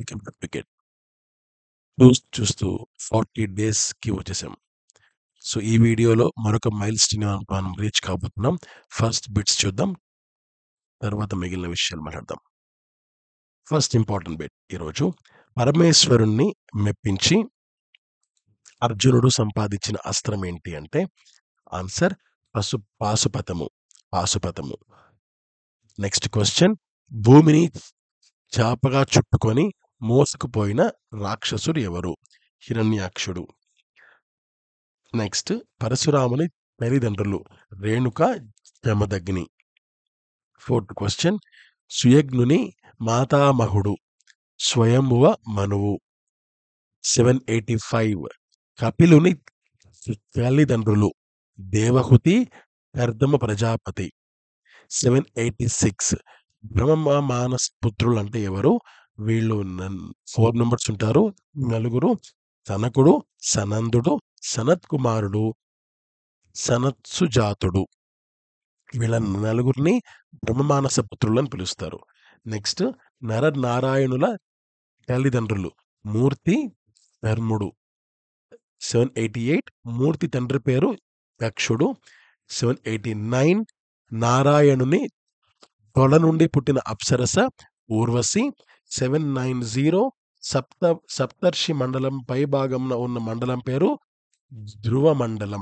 Welcome to cricket. చూస్తూ 40 డేస్కి వచ్చేసాం. సో ఈ వీడియోలో మరొక మైల్స్టోన్ మనం రీచ్ కాబోతున్నాం. ఫస్ట్ బిట్స్ చూద్దాం, తర్వాత మిగిలిన విషయాలు మాట్లాడదాం. ఫస్ట్ ఇంపార్టెంట్ బిట్ ఈరోజు, పరమేశ్వరుణ్ణి మెప్పించి అర్జునుడు సంపాదించిన అస్త్రం ఏంటి అంటే ఆన్సర్ పాశుపతము. నెక్స్ట్ క్వశ్చన్, భూమిని చాపగా చుట్టుకొని మోసుకుపోయిన రాక్షసుడు ఎవరు? హిరణ్యాక్షుడు. నెక్స్ట్, పరశురాముని తల్లిదండ్రులు రేణుక, జమదగ్ని. ఫోర్త్ క్వశ్చన్, సుయజ్ఞుని మాతామహుడు స్వయంభువ మనువు. 785, కపిలుని తల్లిదండ్రులు దేవహుతి, కర్దమ ప్రజాపతి. 786, బ్రహ్మ మానస పుత్రులు అంటే ఎవరు? వీళ్ళు 4 మెంబర్స్ ఉంటారు. నలుగురు, సనకుడు, సనందుడు, సనత్ కుమారుడు, సనత్సుజాతుడు. వీళ్ళ నలుగురిని బ్రహ్మమానస పుత్రులు అని పిలుస్తారు. నెక్స్ట్, నరనారాయణుల తల్లిదండ్రులు మూర్తి, ధర్ముడు. 788, మూర్తి తండ్రి పేరు దక్షుడు. 789, నారాయణుని తొడ నుండి పుట్టిన అప్సరస ఊర్వశి. 790, సప్తర్షి మండలం పై భాగంలో ఉన్న మండలం పేరు ధ్రువ మండలం.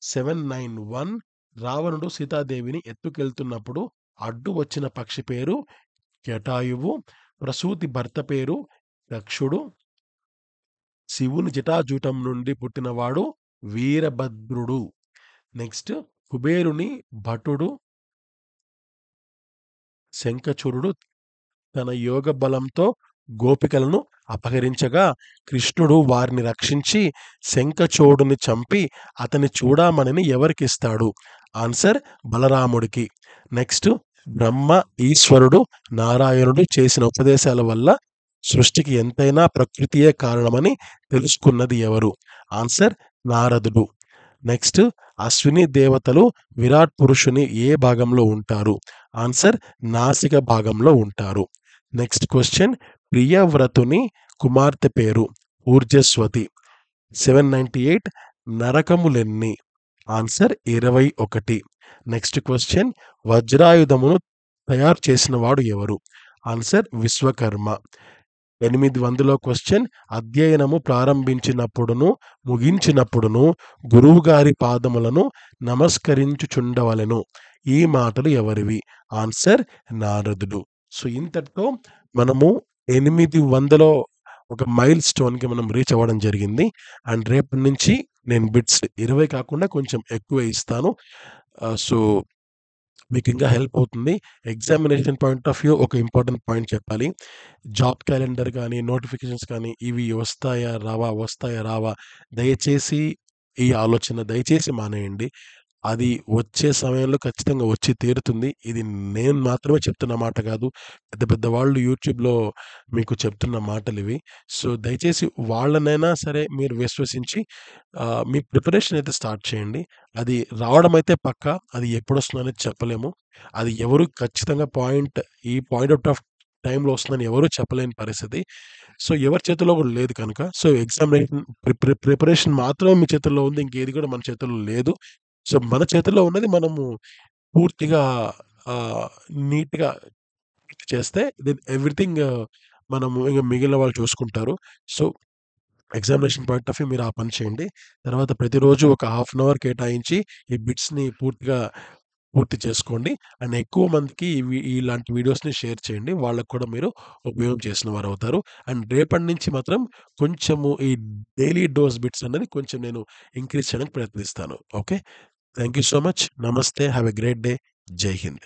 791, రావణుడు సీతాదేవిని ఎత్తుకెళ్తున్నప్పుడు అడ్డు వచ్చిన పక్షి పేరు జటాయువు. ప్రసూతి భర్త పేరు దక్షుడు. శివుని జటాజూటం నుండి పుట్టినవాడు వీరభద్రుడు. నెక్స్ట్, కుబేరుని భటుడు శంఖచూరుడు తన యోగ బలంతో గోపికలను అపహరించగా కృష్ణుడు వారిని రక్షించి శంఖచూడుని చంపి అతని చూడామణిని ఎవరికిస్తాడు? ఆన్సర్ బలరాముడికి. నెక్స్ట్, బ్రహ్మ, ఈశ్వరుడు, నారాయణుడు చేసిన ఉపదేశాల వల్ల సృష్టికి ఎంతైనా ప్రకృతియే కారణమని తెలుసుకున్నది ఎవరు? ఆన్సర్ నారదుడు. నెక్స్ట్, అశ్విని దేవతలు విరాట్ పురుషుని ఏ భాగంలో ఉంటారు? ఆన్సర్ నాసిక భాగంలో ఉంటారు. నెక్స్ట్ క్వశ్చన్, ప్రియవ్రతుని కుమార్తె పేరు ఊర్జస్వతి. 798, నరకములెన్ని? ఆన్సర్ 21. నెక్స్ట్ క్వశ్చన్, వజ్రాయుధమును తయారు చేసిన వాడు ఎవరు? ఆన్సర్ విశ్వకర్మ. 800 క్వశ్చన్, అధ్యయనము ప్రారంభించినప్పుడును ముగించినప్పుడును గురువుగారి పాదములను నమస్కరించుచుండవలెను. ఈ మాటలు ఎవరివి? ఆన్సర్ నారదుడు. సో ఇంతటితో మనము 800 ఒక మైల్ స్టోన్కి మనం రీచ్ అవ్వడం జరిగింది. అండ్ రేపటి నుంచి నేను బిట్స్ 20 కాకుండా కొంచెం ఎక్కువ ఇస్తాను. సో మీకు ఇంకా హెల్ప్ అవుతుంది. ఎగ్జామినేషన్ పాయింట్ ఆఫ్ వ్యూ ఒక ఇంపార్టెంట్ పాయింట్ చెప్పాలి. జాబ్ క్యాలెండర్ కానీ, నోటిఫికేషన్స్ కానీ ఇవి వస్తాయా రావా, దయచేసి ఈ ఆలోచన దయచేసి మానేయండి. అది వచ్చే సమయంలో ఖచ్చితంగా వచ్చి తీరుతుంది. ఇది నేను మాత్రమే చెప్తున్న మాట కాదు, పెద్ద పెద్ద వాళ్ళు యూట్యూబ్లో మీకు చెప్తున్న మాటలు ఇవి. సో దయచేసి వాళ్ళనైనా సరే మీరు విశ్వసించి మీ ప్రిపరేషన్ అయితే స్టార్ట్ చేయండి. అది రావడం అయితే పక్కా, అది ఎప్పుడు వస్తుందో అనేది చెప్పలేము. అది ఎవరు ఖచ్చితంగా ఈ పాయింట్ అవుట్ ఆఫ్ టైంలో వస్తుందని ఎవరు చెప్పలేని పరిస్థితి. సో ఎవరి చేతిలో కూడా లేదు కనుక, సో ఎగ్జామినేషన్ ప్రిపరేషన్ మాత్రమే మీ చేతుల్లో ఉంది, ఇంకేది కూడా మన చేతుల్లో లేదు. సో మన చేతుల్లో ఉన్నది మనము పూర్తిగా నీట్గా చేస్తే దెన్ ఎవ్రీథింగ్ మనము ఇంక మిగిలిన వాళ్ళు చూసుకుంటారు. So examination point of view మీరు ఆ పని చేయండి. తర్వాత ప్రతిరోజు ఒక హాఫ్ అన్ అవర్ కేటాయించి ఈ బిట్స్ని పూర్తి చేసుకోండి. అండ్ ఎక్కువ మందికి ఇలాంటి వీడియోస్ని షేర్ చేయండి. వాళ్ళకు కూడా మీరు ఉపయోగం చేసిన వారు అవుతారు. అండ్ రేపటి నుంచి మాత్రం కొంచెము ఈ డైలీ డోస్ బిట్స్ అనేది కొంచెం నేను ఇంక్రీజ్ చేయడానికి ప్రయత్నిస్తాను. Okay, thank you so much. నమస్తే, హ్యావ్ ఎ గ్రేట్ డే. జై హింద్.